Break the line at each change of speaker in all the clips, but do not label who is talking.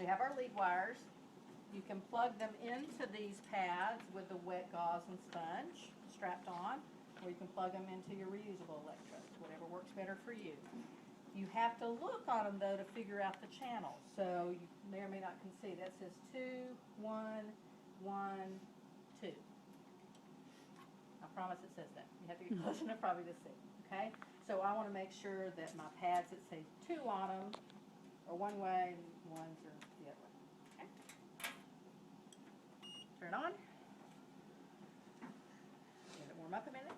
have our lead wires. You can plug them into these pads with the wet gauze and sponge strapped on, or you can plug them into your reusable electrodes, whatever works better for you. You have to look on them though to figure out the channels. So you may or may not can see that says 2, 1, 1, 2. I promise it says that. You have to get close enough probably to see. Okay? So I want to make sure that my pads that say 2 on them are one way and ones are the other way. Okay? Turn it on. Let it warm up a minute.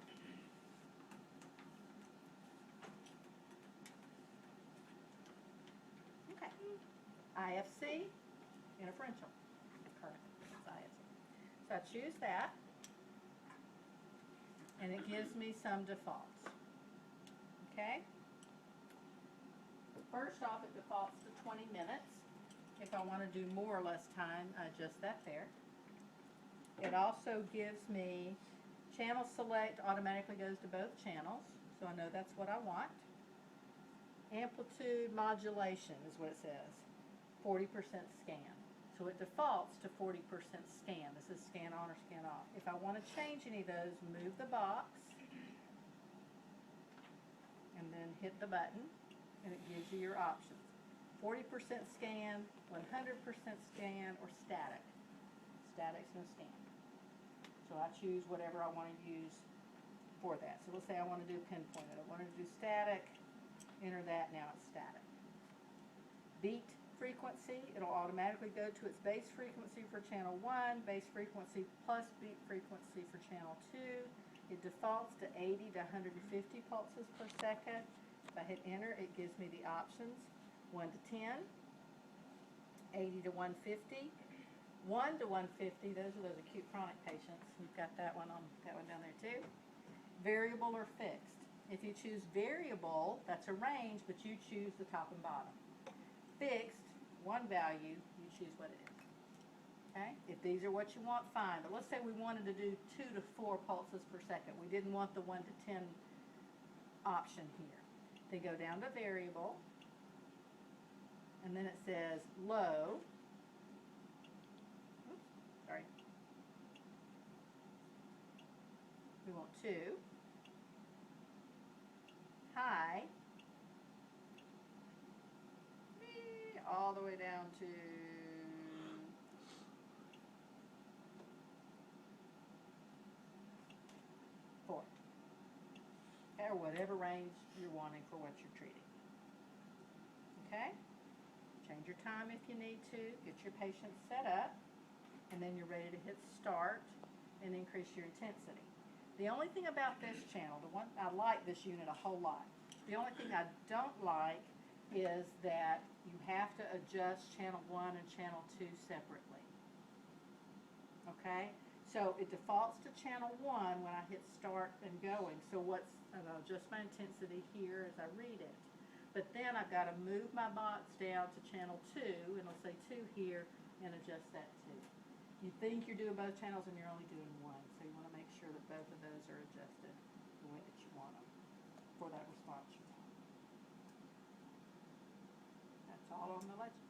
Okay. IFC, interferential current. It's IFC. So I choose that, and it gives me some defaults. Okay? First off, it defaults to 20 minutes. If I want to do more or less time, I adjust that there. It also gives me channel select automatically goes to both channels, so I know that's what I want. Amplitude modulation is what it says, 40% scan. So it defaults to 40% scan. This is scan on or scan off. If I want to change any of those, move the box and then hit the button, and it gives you your options. 40% scan, 100% scan, or static. Static's no scan. So I choose whatever I want to use for that. So let's say I want to do pinpointed. I wanted to do static. Enter that, now it's static. Beat frequency, it'll automatically go to its base frequency for channel 1, base frequency plus beat frequency for channel 2. It defaults to 80 to 150 pulses per second. If I hit enter, it gives me the options. 1 to 10, 80 to 150, 1 to 150, those are those acute chronic patients. You've got that one down there too. Variable or fixed. If you choose variable, that's a range, but you choose the top and bottom. Fixed, one value, you choose what it is. Okay? If these are what you want, fine. But let's say we wanted to do 2 to 4 pulses per second. We didn't want the 1 to 10 option here. Then go down to variable, and then it says low. Oops, sorry. We want 2. High. All the way down to 4. Or whatever range you're wanting for what you're treating. Okay? Change your time if you need to. Get your patient set up. And then you're ready to hit start and increase your intensity. The only thing about this channel, I like this unit a whole lot. The only thing I don't like is that you have to adjust channel 1 and channel 2 separately. Okay? So it defaults to channel 1 when I hit start and going. So I'll adjust my intensity here as I read it. But then I've got to move my box down to channel 2, and it'll say 2 here, and adjust that too. You think you're doing both channels and you're only doing one. So you want to make sure that both of those are adjusted the way that you want them for that response you want. That's all on the legend.